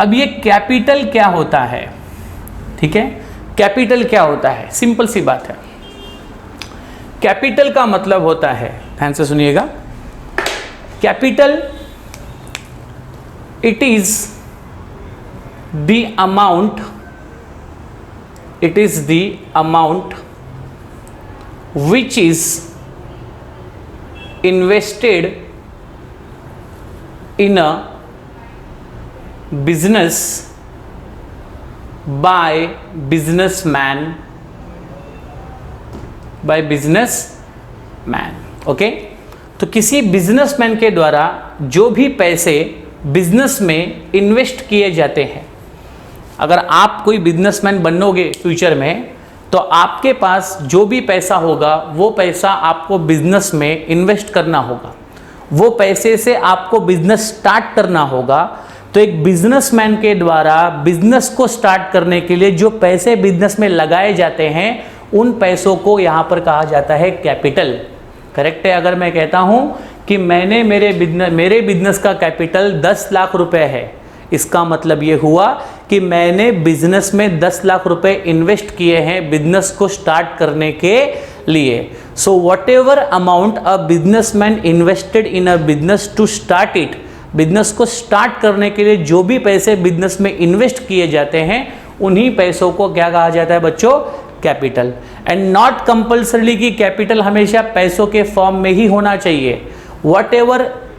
अब ये कैपिटल क्या होता है? ठीक है, कैपिटल क्या होता है? सिंपल सी बात है। कैपिटल का मतलब होता है, ध्यान से सुनिएगा, capital it is the amount, it is the amount which is invested in a business by businessman, okay. तो किसी बिजनेसमैन के द्वारा जो भी पैसे बिजनेस में इन्वेस्ट किए जाते हैं, अगर आप कोई बिजनेसमैन बनोगे फ्यूचर में तो आपके पास जो भी पैसा होगा वो पैसा आपको बिजनेस में इन्वेस्ट करना होगा, वो पैसे से आपको बिजनेस स्टार्ट करना होगा। तो एक बिजनेसमैन के द्वारा बिजनेस को स्टार्ट करने के लिए जो पैसे बिजनेस में लगाए जाते हैं उन पैसों को यहाँ पर कहा जाता है कैपिटल। करेक्ट है? अगर मैं कहता हूँ कि मैंने मेरे बिजनेस का कैपिटल 10 लाख रुपए है, इसका मतलब ये हुआ कि मैंने बिजनेस में 10 लाख रुपए इन्वेस्ट किए हैं बिजनेस को स्टार्ट करने के लिए। So whatever amount a businessman invested in a business to start it, business को स्टार्ट करने के लिए जो भी पैसे बिजनेस में इन्वेस्ट किए जाते हैं उन्हीं पैसों को क्या कहा जाता है बच्चों? कैपिटल। एंड नॉट कंपल्सरली कि कैपिटल हमेशा पैसों के फॉर्म में ही होना चाहिए।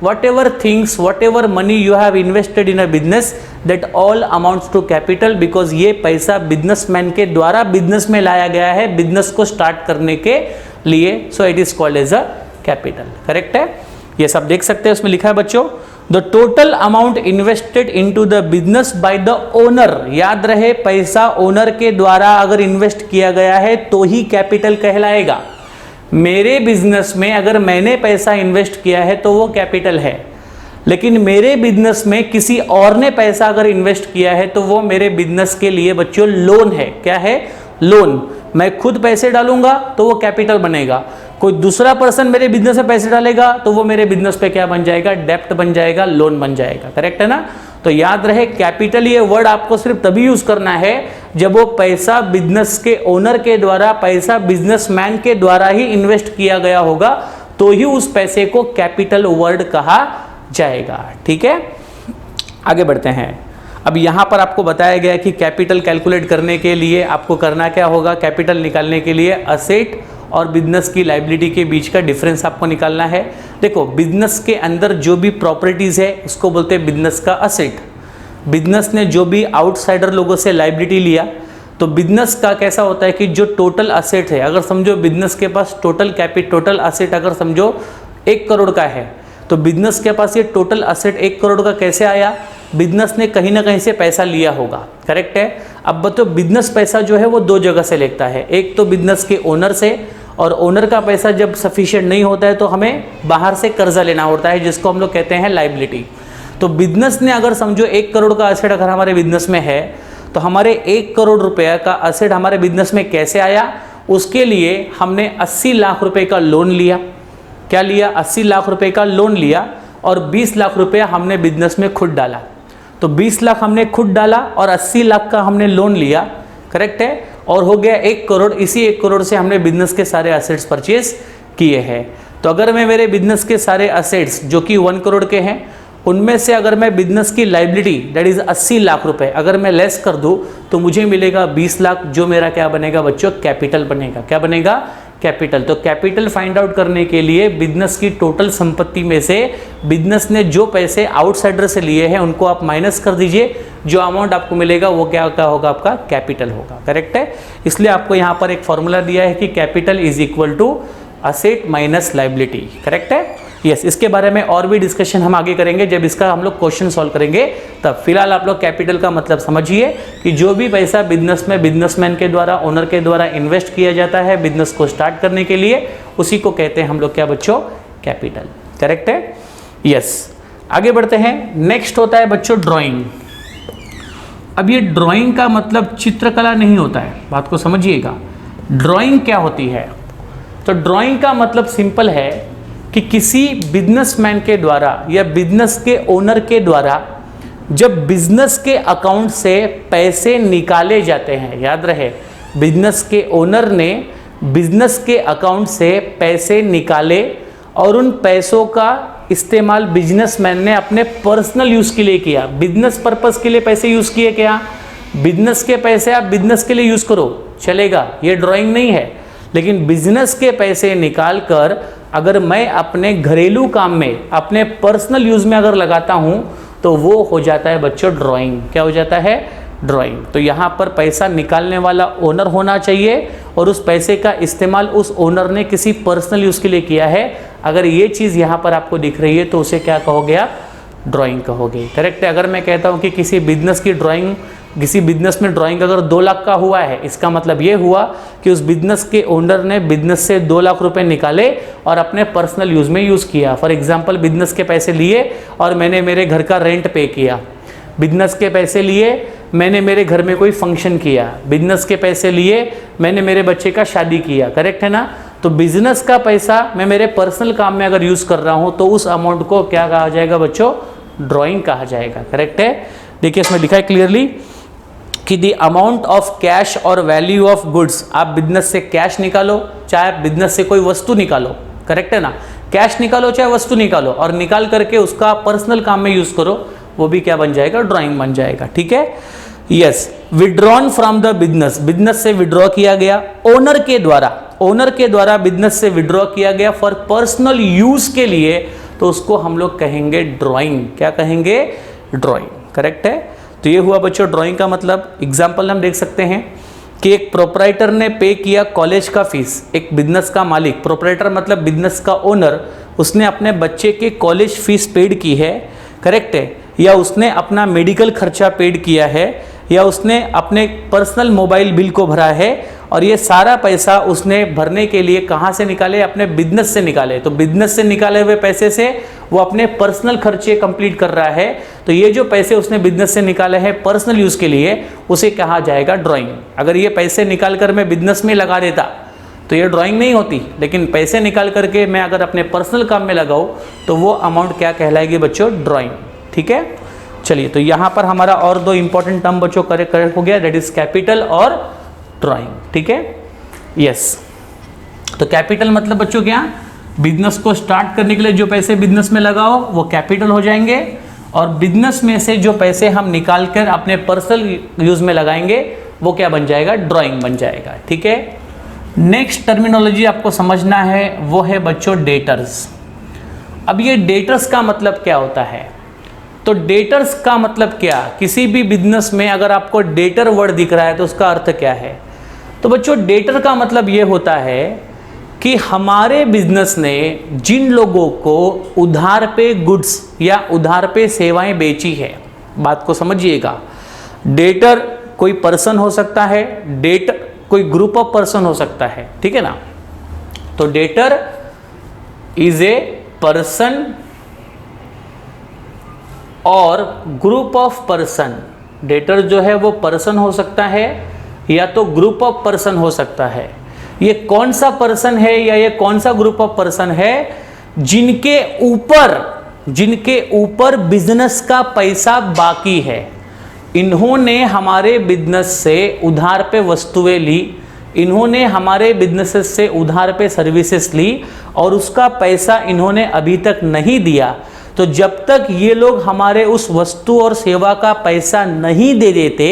whatever things, whatever money you have invested in a business, that all amounts to capital, because ये पैसा बिजनेसमैन के द्वारा बिजनेस में लाया गया है बिजनेस को स्टार्ट करने के लिए। So it is called as a capital. Correct है? ये सब देख सकते हैं, उसमें लिखा है बच्चों the total amount invested into the business by the owner. याद रहे, पैसा ओनर के द्वारा अगर इन्वेस्ट किया गया है तो ही कैपिटल कहलाएगा। मेरे बिजनेस में अगर मैंने पैसा इन्वेस्ट किया है तो वो कैपिटल है, लेकिन मेरे बिजनेस में किसी और ने पैसा अगर इन्वेस्ट किया है तो वो मेरे बिजनेस के लिए बच्चों लोन है। क्या है? लोन। मैं खुद पैसे डालूंगा तो वो कैपिटल बनेगा, कोई दूसरा पर्सन मेरे बिजनेस में पैसे डालेगा तो वो मेरे बिजनेस पे क्या बन जाएगा? डेप्ट बन जाएगा, लोन बन जाएगा। करेक्ट है ना? तो याद रहे कैपिटल ये वर्ड आपको सिर्फ तभी यूज करना है जब वो पैसा बिजनेस के ओनर के द्वारा, पैसा बिजनेसमैन के द्वारा ही इन्वेस्ट किया गया होगा, तो ही उस पैसे को कैपिटल वर्ड कहा जाएगा। ठीक है, आगे बढ़ते हैं। अब यहां पर आपको बताया गया कि कैपिटल कैलकुलेट करने के लिए आपको करना क्या होगा। कैपिटल निकालने के लिए असेट और बिजनेस की लायबिलिटी के बीच का डिफरेंस आपको निकालना है। देखो, बिजनेस के अंदर जो भी प्रॉपर्टीज है उसको बोलते हैं बिजनेस का असेट। बिजनेस ने जो भी आउटसाइडर लोगों से लायबिलिटी लिया, तो बिजनेस का कैसा होता है कि जो टोटल असेट है, अगर समझो बिजनेस के पास टोटल असेट अगर समझो 1 करोड़ का है, तो बिजनेस के पास ये टोटल असेट 1 करोड़ का कैसे आया? बिजनेस ने कहीं ना कहीं से पैसा लिया होगा, करेक्ट है। अब बताओ, बिजनेस पैसा जो है वो 2 जगह से लेता है, एक तो बिजनेस के ओनर से, और ओनर का पैसा जब सफिशिएंट नहीं होता है तो हमें बाहर से कर्जा लेना होता है, जिसको हम लोग कहते हैं लायबिलिटी। तो बिजनेस ने अगर समझो 1 करोड़ का असेट अगर हमारे बिजनेस में है, तो हमारे 1 करोड़ रुपए का असेट हमारे बिजनेस में कैसे आया? उसके लिए हमने 80 लाख रुपए का लोन लिया। क्या लिया? 80 लाख रुपए का लोन लिया, और 20 लाख रुपया हमने बिजनेस में खुद डाला। तो 20 लाख हमने खुद डाला और 80 लाख का हमने लोन लिया, करेक्ट है, और हो गया 1 करोड़। इसी 1 करोड़ से हमने बिजनेस के सारे असेट्स परचेज किए हैं। तो अगर मैं मेरे बिजनेस के सारे असेट्स जो कि 1 करोड़ के हैं, उनमें से अगर मैं बिजनेस की लायबिलिटी दैट इज 80 लाख रुपए अगर मैं लेस कर दूं, तो मुझे मिलेगा 20 लाख, जो मेरा क्या बनेगा बच्चों? कैपिटल बनेगा। क्या बनेगा? कैपिटल। तो कैपिटल फाइंड आउट करने के लिए बिजनेस की टोटल संपत्ति में से बिजनेस ने जो पैसे आउटसाइडर से लिए हैं उनको आप माइनस कर दीजिए, जो अमाउंट आपको मिलेगा वो क्या होगा? आपका कैपिटल होगा, करेक्ट है। इसलिए आपको यहाँ पर एक फॉर्मूला दिया है कि capital is equal to asset minus liability, correct है। यस, इसके बारे में और भी डिस्कशन हम आगे करेंगे जब इसका हम लोग क्वेश्चन सॉल्व करेंगे तब। फिलहाल आप लोग कैपिटल का मतलब समझिए कि जो भी पैसा बिजनेस में बिजनेसमैन के द्वारा, ओनर के द्वारा इन्वेस्ट किया जाता है बिजनेस को स्टार्ट करने के लिए, उसी को कहते हैं हम लोग क्या बच्चों? कैपिटल, करेक्ट है। यस, आगे बढ़ते हैं। नेक्स्ट होता है बच्चों ड्राइंग। अब ये ड्राइंग का मतलब चित्रकला नहीं होता है, बात को समझिएगा। ड्राइंग क्या होती है? तो ड्राइंग का मतलब सिंपल है कि किसी बिजनेसमैन के द्वारा या बिजनेस के ओनर के द्वारा जब बिजनेस के अकाउंट से पैसे निकाले जाते हैं, याद रहे बिजनेस के ओनर ने बिजनेस के अकाउंट से पैसे निकाले और उन पैसों का इस्तेमाल बिजनेसमैन ने अपने पर्सनल यूज़ के लिए किया। बिजनेस पर्पस के लिए पैसे यूज़ किए क्या? बिजनेस के पैसे आप बिजनेस के लिए यूज़ करो, चलेगा, ये ड्राइंग नहीं है। लेकिन बिजनेस के पैसे निकाल कर अगर मैं अपने घरेलू काम में, अपने पर्सनल यूज़ में अगर लगाता हूं, तो वो हो जाता है बच्चों ड्राइंग। क्या हो जाता है? ड्राइंग। तो यहाँ पर पैसा निकालने वाला ओनर होना चाहिए और उस पैसे का इस्तेमाल उस ओनर ने किसी पर्सनल यूज़ के लिए किया है। अगर ये चीज़ यहाँ पर आपको दिख रही है तो उसे क्या कहोगे आप? ड्राइंग कहोगे, करेक्ट है। अगर मैं कहता हूँ कि किसी बिजनेस की ड्राइंग, किसी बिजनेस में ड्राइंग अगर 2 लाख का हुआ है, इसका मतलब ये हुआ कि उस बिजनेस के ओनर ने बिजनेस से 2 लाख रुपए निकाले और अपने पर्सनल यूज़ में यूज़ किया। फॉर एग्जांपल, बिजनेस के पैसे लिए और मैंने मेरे घर का रेंट पे किया। बिजनेस के पैसे लिए मैंने मेरे घर में कोई फंक्शन किया। बिजनेस के पैसे लिए मैंने मेरे बच्चे का शादी किया, करेक्ट है ना। तो बिजनेस का पैसा मैं मेरे पर्सनल काम में अगर यूज़ कर रहा हूँ तो उस अमाउंट को क्या कहा जाएगा बच्चों? ड्राइंग कहा जाएगा, करेक्ट है। देखिए इसमें लिखा है क्लियरली कि द अमाउंट ऑफ कैश और वैल्यू ऑफ गुड्स। आप बिजनेस से कैश निकालो, चाहे आप बिजनेस से कोई वस्तु निकालो, करेक्ट है ना। कैश निकालो चाहे वस्तु निकालो, और निकाल करके उसका पर्सनल काम में यूज करो, वो भी क्या बन जाएगा? ड्राइंग बन जाएगा, ठीक है। Yes, withdrawn from the business, business से विड्रॉ किया गया ओनर के द्वारा, ओनर के द्वारा बिजनेस से विड्रॉ किया गया फॉर पर्सनल यूज के लिए, तो उसको हम लोग कहेंगे ड्राइंग। क्या कहेंगे? ड्राइंग, करेक्ट है। तो ये हुआ बच्चों ड्राइंग का मतलब। एग्जाम्पल हम देख सकते हैं कि एक प्रोपराइटर ने पे किया कॉलेज का फीस। एक बिजनेस का मालिक, प्रोपराइटर मतलब बिजनेस का ओनर, उसने अपने बच्चे के कॉलेज फीस पेड की है, करेक्ट है, या उसने अपना मेडिकल खर्चा पेड किया है, या उसने अपने पर्सनल मोबाइल बिल को भरा है, और ये सारा पैसा उसने भरने के लिए कहाँ से निकाले? अपने बिजनेस से निकाले। तो बिजनेस से निकाले हुए पैसे से वो अपने पर्सनल खर्चे कंप्लीट कर रहा है। तो ये जो पैसे उसने बिजनेस से निकाले हैं पर्सनल यूज़ के लिए, उसे कहा जाएगा ड्राइंग। अगर ये पैसे निकाल कर मैं बिजनेस में लगा देता तो ये ड्राइंग नहीं होती, लेकिन पैसे निकाल करके मैं अगर अपने पर्सनल काम में लगाऊँ तो वो अमाउंट क्या कहलाएगी बच्चों? ड्राइंग, ठीक है। चलिए, तो यहां पर हमारा और दो इंपॉर्टेंट टर्म बच्चों करेक्ट हो गया, दैट इज कैपिटल और ड्राइंग। ठीक है, यस। तो कैपिटल मतलब बच्चों क्या, बिजनेस को स्टार्ट करने के लिए जो पैसे बिजनेस में लगाओ वो कैपिटल हो जाएंगे, और बिजनेस में से जो पैसे हम निकाल कर अपने पर्सनल यूज में लगाएंगे वो क्या बन जाएगा, ड्राइंग बन जाएगा। ठीक है, नेक्स्ट टर्मिनोलॉजी आपको समझना है वो है बच्चों डेटर्स। अब ये डेटर्स का मतलब क्या होता है, तो डेटर्स का मतलब क्या, किसी भी बिजनेस में अगर आपको डेटर वर्ड दिख रहा है तो उसका अर्थ क्या है। तो बच्चों डेटर का मतलब ये होता है कि हमारे बिजनेस ने जिन लोगों को उधार पे गुड्स या उधार पे सेवाएं बेची है, बात को समझिएगा। डेटर कोई पर्सन हो सकता है, डेटर कोई ग्रुप ऑफ पर्सन हो सकता है, ठीक है ना। तो डेटर इज ए पर्सन और ग्रुप ऑफ पर्सन। डेटर जो है वो पर्सन हो सकता है या तो ग्रुप ऑफ पर्सन हो सकता है। ये कौन सा पर्सन है या ये कौन सा ग्रुप ऑफ पर्सन है, जिनके ऊपर बिजनेस का पैसा बाकी है। इन्होंने हमारे बिजनेस से उधार पे वस्तुएं ली, इन्होंने हमारे बिजनेसेस से उधार पे सर्विसेज ली और उसका पैसा इन्होंने अभी तक नहीं दिया। तो जब तक ये लोग हमारे उस वस्तु और सेवा का पैसा नहीं दे देते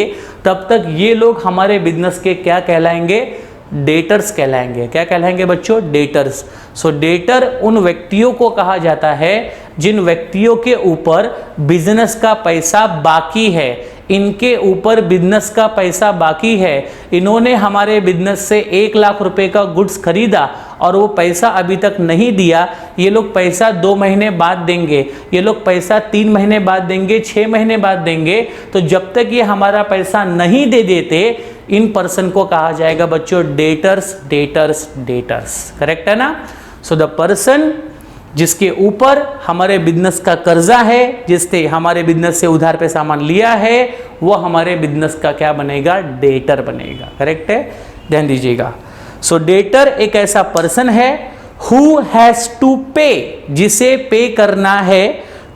तब तक ये लोग हमारे बिजनेस के क्या कहलाएंगे, डेटर्स कहलाएंगे। क्या कहलाएंगे बच्चों, डेटर्स। सो डेटर उन व्यक्तियों को कहा जाता है जिन व्यक्तियों के ऊपर बिजनेस का पैसा बाकी है। इनके ऊपर बिजनेस का पैसा बाकी है, इन्होंने हमारे बिजनेस से 1 लाख रुपए का गुड्स खरीदा और वो पैसा अभी तक नहीं दिया। ये लोग पैसा 2 महीने बाद देंगे, ये लोग पैसा 3 महीने बाद देंगे, 6 महीने बाद देंगे। तो जब तक ये हमारा पैसा नहीं दे देते इन पर्सन को कहा जाएगा बच्चों डेटर्स, डेटर्स, डेटर्स। करेक्ट है ना। सो द पर्सन जिसके ऊपर हमारे बिजनेस का कर्जा है, जिसने हमारे बिजनेस से उधार पे सामान लिया है, वो हमारे बिजनेस का क्या बनेगा, डेटर बनेगा। करेक्ट है, ध्यान दीजिएगा। सो डेटर एक ऐसा पर्सन है हु हैज टू पे, जिसे पे करना है,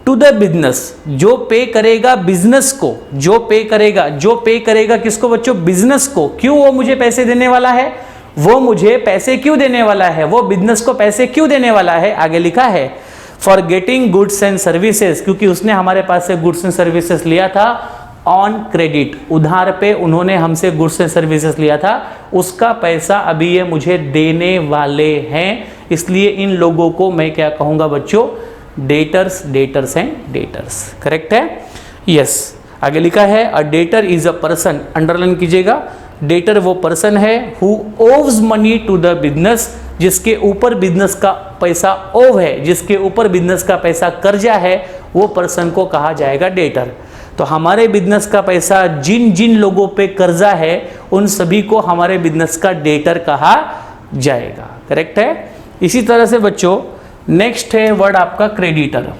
टू द बिजनेस, जो पे करेगा बिजनेस को, जो पे करेगा किसको बच्चों, बिजनेस को। क्यों वो मुझे पैसे देने वाला है, वो मुझे पैसे क्यों देने वाला है, वो बिजनेस को पैसे क्यों देने वाला है। आगे लिखा है for getting goods and services, क्योंकि उसने हमारे पास से गुड्स एंड सर्विसेज लिया था ऑन क्रेडिट, उधार पे उन्होंने हमसे गुड्स एंड सर्विसेज लिया था, उसका पैसा अभी ये मुझे देने वाले हैं। इसलिए इन लोगों को मैं क्या कहूंगा बच्चों, debtors, debtors and debtors. Correct है, यस। आगे लिखा है a debtor is a person, underline कीजिएगा। डेटर वो पर्सन है who owes money to the business, जिसके ऊपर बिजनेस का पैसा ओव है, जिसके ऊपर बिजनेस का पैसा कर्जा है, वो पर्सन को कहा जाएगा डेटर। तो हमारे बिजनेस का पैसा जिन जिन लोगों पे कर्जा है उन सभी को हमारे बिजनेस का डेटर कहा जाएगा। करेक्ट है। इसी तरह से बच्चों नेक्स्ट है वर्ड आपका क्रेडिटर।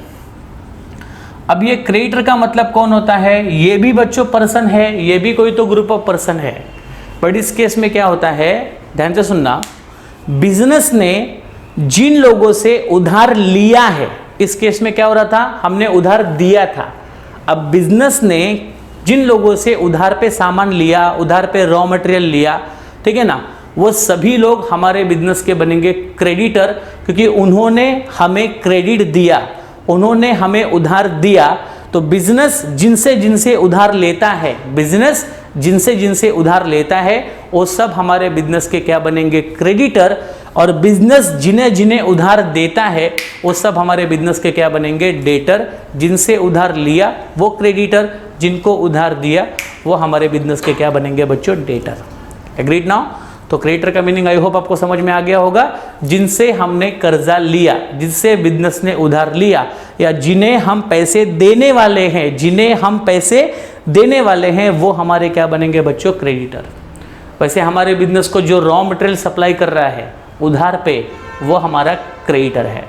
अब ये क्रेडिटर का मतलब कौन होता है, ये भी बच्चों पर्सन है, ये भी कोई तो ग्रुप ऑफ पर्सन है। बट इस केस में क्या होता है, ध्यान से सुनना, बिजनेस ने जिन लोगों से उधार लिया है, इस केस में क्या हो रहा था, हमने उधार दिया था। अब बिजनेस ने जिन लोगों से उधार पे सामान लिया, उधार पे रॉ मटेरियल लिया, ठीक है ना, वो सभी लोग हमारे बिजनेस के बनेंगे क्रेडिटर, क्योंकि उन्होंने हमें क्रेडिट दिया, उन्होंने हमें उधार दिया। तो बिजनेस जिनसे जिनसे उधार लेता है, बिजनेस जिनसे जिनसे उधार लेता है वो सब हमारे बिजनेस के क्या बनेंगे, क्रेडिटर। और बिजनेस जिन्हें जिन्हें उधार देता है वो सब हमारे बिजनेस के क्या बनेंगे, डेटर। जिनसे उधार लिया वो क्रेडिटर, जिनको उधार दिया वो हमारे बिजनेस के क्या बनेंगे बच्चों, डेटर। Agreed now. तो क्रेडिटर का मीनिंग आई होप आपको समझ में आ गया होगा, जिनसे हमने कर्जा लिया, जिनसे बिजनेस ने उधार लिया, या जिन्हें हम पैसे देने वाले हैं, जिन्हें हम पैसे देने वाले हैं वो हमारे क्या बनेंगे बच्चों, क्रेडिटर। वैसे हमारे बिजनेस को जो रॉ मटेरियल सप्लाई कर रहा है उधार पे, वो हमारा क्रेडिटर है।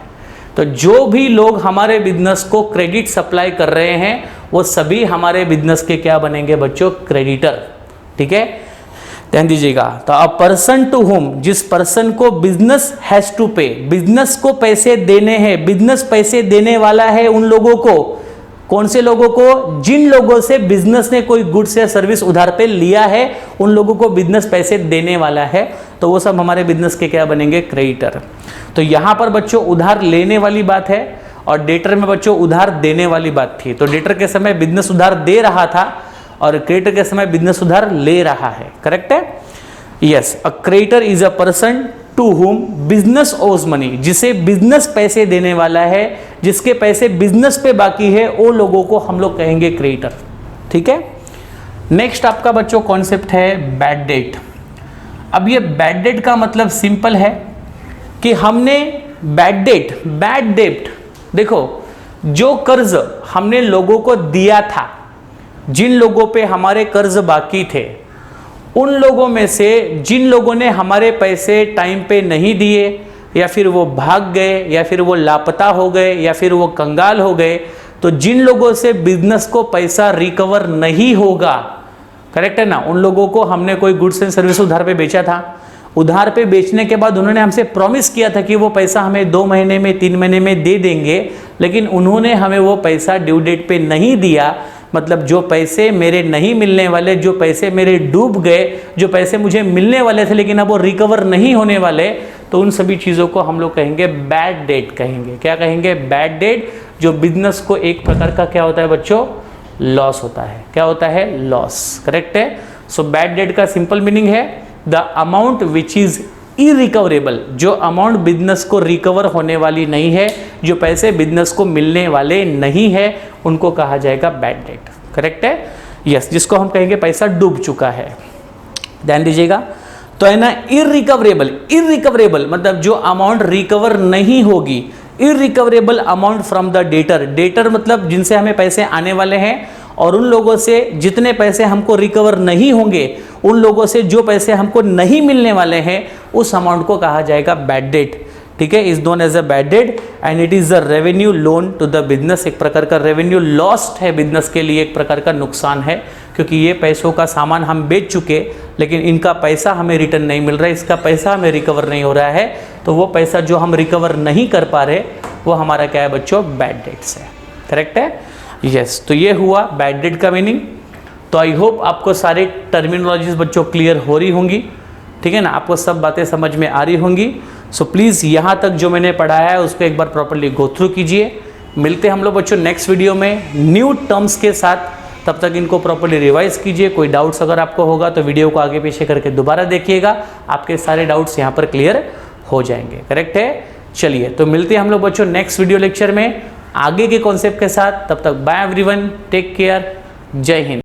तो जो भी लोग हमारे बिजनेस को क्रेडिट सप्लाई कर रहे हैं वो सभी हमारे बिजनेस के क्या बनेंगे बच्चों, क्रेडिटर। ठीक है, ध्यान दीजिएगा। तो अ पर्सन टू होम, जिस पर्सन को बिजनेस हैज टू पे, बिजनेस को पैसे देने हैं, बिजनेस पैसे देने वाला है उन लोगों को, कौन से लोगों को? जिन लोगों से बिजनेस ने कोई गुड्स या सर्विस उधार पे लिया है, उन लोगों को बिजनेस पैसे देने वाला है, तो वो सब हमारे बिजनेस के क्या बनेंगे? क्रेडिटर। तो यहां पर बच्चों उधार लेने वाली बात है और डेटर में बच्चों उधार देने वाली बात थी। तो डेटर के समय बिजनेस उधार दे रहा था और क्रेडिटर के समय बिजनेस उधार ले रहा है। करेक्ट है? Yes, a creditor is a person to whom business owes money, जिसे बिजनेस पैसे देने वाला है, जिसके पैसे बिजनेस पे बाकी है, वो लोगों को हम लोग कहेंगे क्रेडिटर। ठीक है? नेक्स्ट आपका बच्चों कॉन्सेप्ट है बैड डेट। अब ये बैड डेट का मतलब सिंपल है कि हमने बैड डेट देखो, जो कर्ज हमने लोगों को दिया था, जिन लोगों पे हमारे कर्ज बाकी थे, उन लोगों में से जिन लोगों ने हमारे पैसे टाइम पे नहीं दिए, या फिर वो भाग गए, या फिर वो लापता हो गए, या फिर वो कंगाल हो गए, तो जिन लोगों से बिजनेस को पैसा रिकवर नहीं होगा, करेक्ट है ना, उन लोगों को हमने कोई गुड्स एंड सर्विस उधार पे बेचा था। उधार पे बेचने के बाद उन्होंने हमसे प्रॉमिस किया था कि वो पैसा हमें 2 महीने में 3 महीने में दे देंगे, लेकिन उन्होंने हमें वो पैसा ड्यू डेट पे नहीं दिया। मतलब जो पैसे मेरे नहीं मिलने वाले, जो पैसे मेरे डूब गए, जो पैसे मुझे मिलने वाले थे लेकिन अब वो रिकवर नहीं होने वाले, तो उन सभी चीज़ों को हम लोग कहेंगे बैड डेट कहेंगे। क्या कहेंगे? बैड डेट, जो बिजनेस को एक प्रकार का क्या होता है बच्चों? लॉस होता है। क्या होता है? लॉस। करेक्ट है? सो बैड डेट का सिंपल मीनिंग है the amount which is irrecoverable, जो अमाउंट बिजनेस को रिकवर होने वाली नहीं है, जो पैसे बिजनेस को मिलने वाले नहीं है, उनको कहा जाएगा बैड डेट। करेक्ट है? यस, जिसको हम कहेंगे पैसा डूब चुका है। ध्यान दीजिएगा। तो है ना, इरिकवरेबल मतलब जो अमाउंट रिकवर नहीं होगी, irrecoverable amount from the debtor मतलब जिनसे हमें पैसे आने वाले हैं, और उन लोगों से जितने पैसे हमको रिकवर नहीं होंगे, उन लोगों से जो पैसे हमको नहीं मिलने वाले हैं, उस अमाउंट को कहा जाएगा बैड डेट। ठीक है? Is known as a bad debt and it is a revenue loan to the business. एक प्रकार का रेवेन्यू लॉस्ट है बिजनेस के लिए, एक प्रकार का नुकसान है, क्योंकि ये पैसों का सामान हम बेच चुके, लेकिन इनका पैसा हमें रिटर्न नहीं मिल रहा है, इसका पैसा हमें रिकवर नहीं हो रहा है, तो वो पैसा जो हम रिकवर नहीं कर पा रहे, वो हमारा क्या है बच्चों? बैड डेट्स है। करेक्ट है? यस, तो ये हुआ बैड डेट का मीनिंग। तो आई होप आपको सारे टर्मिनोलॉजीज बच्चों क्लियर हो रही होंगी। ठीक है ना? आपको सब बातें समझ में आ रही होंगी। सो प्लीज़ यहाँ तक जो मैंने पढ़ाया है उसको एक बार प्रॉपर्ली गो थ्रू कीजिए। मिलते हैं हम लोग बच्चों नेक्स्ट वीडियो में न्यू टर्म्स के साथ। तब तक इनको प्रॉपर्ली रिवाइज कीजिए। कोई डाउट्स अगर आपको होगा तो वीडियो को आगे पीछे करके दोबारा देखिएगा, आपके सारे डाउट्स यहाँ पर क्लियर हो जाएंगे। करेक्ट है? चलिए, तो मिलते हैं हम लोग बच्चों नेक्स्ट वीडियो लेक्चर में आगे के कॉन्सेप्ट के साथ। तब तक बाय एवरीवन, टेक केयर, जय हिंद।